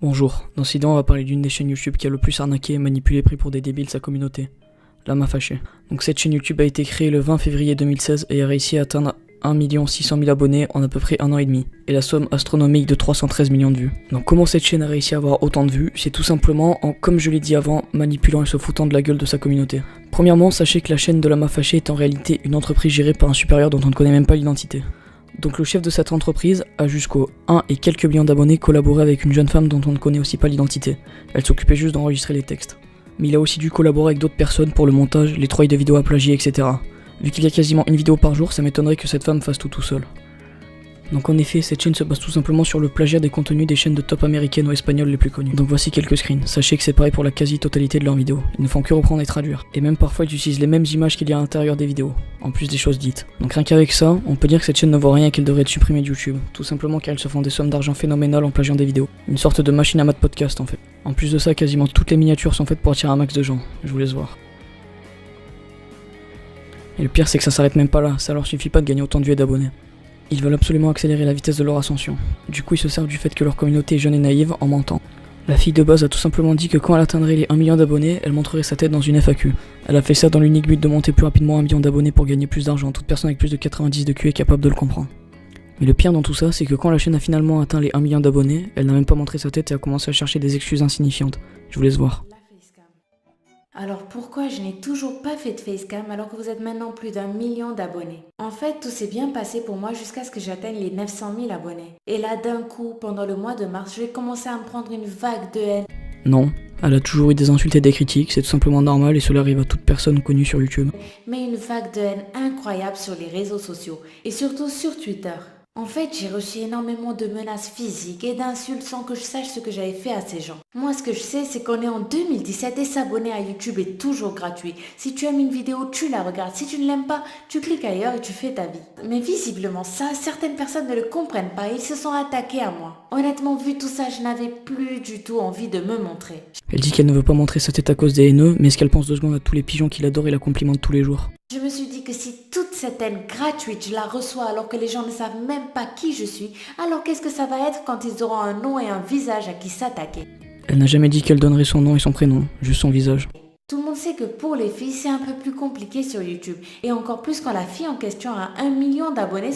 Bonjour, dans cette vidéo on va parler d'une des chaînes YouTube qui a le plus arnaqué et manipulé et pris pour des débiles sa communauté, La Mafia. Donc cette chaîne YouTube a été créée le 20 février 2016 et a réussi à atteindre 1 600 000 abonnés en à peu près 1 an et demi, et la somme astronomique de 313 millions de vues. Donc comment cette chaîne a réussi à avoir autant de vues? C'est tout simplement en, comme je l'ai dit avant, manipulant et se foutant de la gueule de sa communauté. Premièrement, sachez que la chaîne de La Mafia est en réalité une entreprise gérée par un supérieur dont on ne connaît même pas l'identité. Donc le chef de cette entreprise a jusqu'au 1 et quelques millions d'abonnés collaboré avec une jeune femme dont on ne connaît aussi pas l'identité. Elle s'occupait juste d'enregistrer les textes. Mais il a aussi dû collaborer avec d'autres personnes pour le montage, les trouvailles de vidéos à plagier, etc. Vu qu'il y a quasiment une vidéo par jour, ça m'étonnerait que cette femme fasse tout seul. Donc en effet, cette chaîne se base tout simplement sur le plagiat des contenus des chaînes de top américaines ou espagnoles les plus connues. Donc voici quelques screens. Sachez que c'est pareil pour la quasi-totalité de leurs vidéos. Ils ne font que reprendre et traduire. Et même parfois ils utilisent les mêmes images qu'il y a à l'intérieur des vidéos, en plus des choses dites. Donc rien qu'avec ça, on peut dire que cette chaîne ne vaut rien et qu'elle devrait être supprimée de YouTube. Tout simplement car ils se font des sommes d'argent phénoménales en plagiant des vidéos. Une sorte de machine à maths podcast en fait. En plus de ça, quasiment toutes les miniatures sont faites pour attirer un max de gens. Je vous laisse voir. Et le pire c'est que ça s'arrête même pas là, ça leur suffit pas de gagner autant de vues et d'abonnés. Ils veulent absolument accélérer la vitesse de leur ascension. Du coup ils se servent du fait que leur communauté est jeune et naïve en mentant. La fille de base a tout simplement dit que quand elle atteindrait les 1 million d'abonnés, elle montrerait sa tête dans une FAQ. Elle a fait ça dans l'unique but de monter plus rapidement 1 million d'abonnés pour gagner plus d'argent. Toute personne avec plus de 90 de Q est capable de le comprendre. Mais le pire dans tout ça, c'est que quand la chaîne a finalement atteint les 1 million d'abonnés, elle n'a même pas montré sa tête et a commencé à chercher des excuses insignifiantes. Je vous laisse voir. Alors pourquoi je n'ai toujours pas fait de facecam alors que vous êtes maintenant plus d'1 million d'abonnés? En fait, tout s'est bien passé pour moi jusqu'à ce que j'atteigne les 900 000 abonnés. Et là, d'un coup, pendant le mois de mars, je vais commencer à me prendre une vague de haine. Non, elle a toujours eu des insultes et des critiques, c'est tout simplement normal et cela arrive à toute personne connue sur YouTube. Mais une vague de haine incroyable sur les réseaux sociaux et surtout sur Twitter. En fait, j'ai reçu énormément de menaces physiques et d'insultes sans que je sache ce que j'avais fait à ces gens. Moi, ce que je sais, c'est qu'on est en 2017 et s'abonner à YouTube est toujours gratuit. Si tu aimes une vidéo, tu la regardes. Si tu ne l'aimes pas, tu cliques ailleurs et tu fais ta vie. Mais visiblement, ça, certaines personnes ne le comprennent pas et ils se sont attaqués à moi. Honnêtement, vu tout ça, je n'avais plus du tout envie de me montrer. Elle dit qu'elle ne veut pas montrer sa tête à cause des haineux, mais est-ce qu'elle pense 2 secondes à tous les pigeons qui l'adorent et la complimentent tous les jours? Je me suis dit que si toute cette haine gratuite, je la reçois alors que les gens ne savent même pas qui je suis, alors qu'est-ce que ça va être quand ils auront un nom et un visage à qui s'attaquer? Elle n'a jamais dit qu'elle donnerait son nom et son prénom, juste son visage. Tout le monde sait que pour les filles, c'est un peu plus compliqué sur YouTube. Et encore plus quand la fille en question a 1 million d'abonnés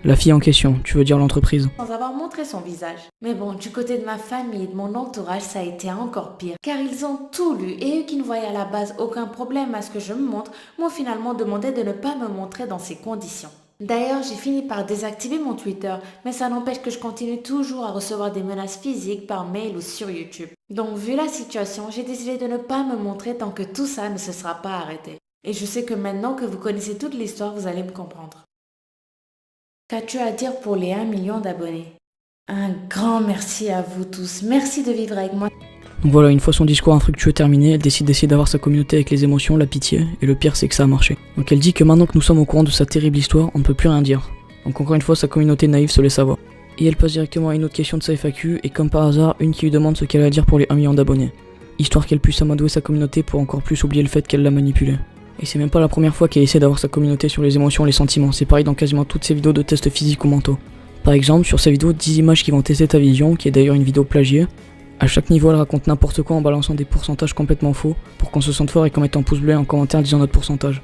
La fille en question, tu veux dire l'entreprise? sans avoir montré son visage. Mais bon, du côté de ma famille et de mon entourage, ça a été encore pire. Car ils ont tout lu et eux qui ne voyaient à la base aucun problème à ce que je me montre, m'ont finalement demandé de ne pas me montrer dans ces conditions. D'ailleurs, j'ai fini par désactiver mon Twitter, mais ça n'empêche que je continue toujours à recevoir des menaces physiques par mail ou sur YouTube. Donc vu la situation, j'ai décidé de ne pas me montrer tant que tout ça ne se sera pas arrêté. Et je sais que maintenant que vous connaissez toute l'histoire, vous allez me comprendre. Qu'as-tu à dire pour les 1 million d'abonnés? Un grand merci à vous tous. Merci de vivre avec moi. Donc voilà, une fois son discours infructueux terminé, elle décide d'essayer d'avoir sa communauté avec les émotions, la pitié, et le pire c'est que ça a marché. Donc elle dit que maintenant que nous sommes au courant de sa terrible histoire, on ne peut plus rien dire. Donc encore une fois, sa communauté naïve se laisse avoir. Et elle passe directement à une autre question de sa FAQ, et comme par hasard, une qui lui demande ce qu'elle a à dire pour les 1 million d'abonnés. Histoire qu'elle puisse amadouer sa communauté pour encore plus oublier le fait qu'elle l'a manipulée. Et c'est même pas la première fois qu'elle essaie d'avoir sa communauté sur les émotions et les sentiments, c'est pareil dans quasiment toutes ses vidéos de tests physiques ou mentaux. Par exemple, sur sa vidéo 10 images qui vont tester ta vision, qui est d'ailleurs une vidéo plagiée, à chaque niveau elle raconte n'importe quoi en balançant des pourcentages complètement faux, pour qu'on se sente fort et qu'en mettant pouce bleu et en commentaire disant notre pourcentage.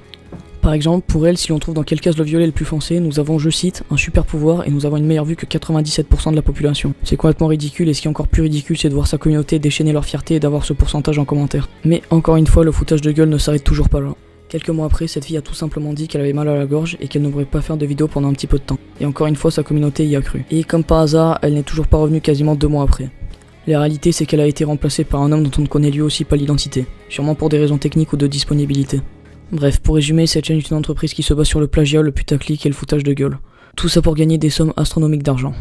Par exemple, pour elle, si on trouve dans quelle case le violet le plus foncé, nous avons, je cite, un super pouvoir et nous avons une meilleure vue que 97% de la population. C'est complètement ridicule et ce qui est encore plus ridicule c'est de voir sa communauté déchaîner leur fierté et d'avoir ce pourcentage en commentaire. Mais encore une fois, le foutage de gueule ne s'arrête toujours pas là. Quelques mois après, cette fille a tout simplement dit qu'elle avait mal à la gorge et qu'elle ne pourrait pas faire de vidéo pendant un petit peu de temps. Et encore une fois, sa communauté y a cru. Et comme par hasard, elle n'est toujours pas revenue quasiment 2 mois après. La réalité c'est qu'elle a été remplacée par un homme dont on ne connaît lui aussi pas l'identité, sûrement pour des raisons techniques ou de disponibilité. Bref, pour résumer, cette chaîne est une entreprise qui se base sur le plagiat, le putaclic et le foutage de gueule. Tout ça pour gagner des sommes astronomiques d'argent.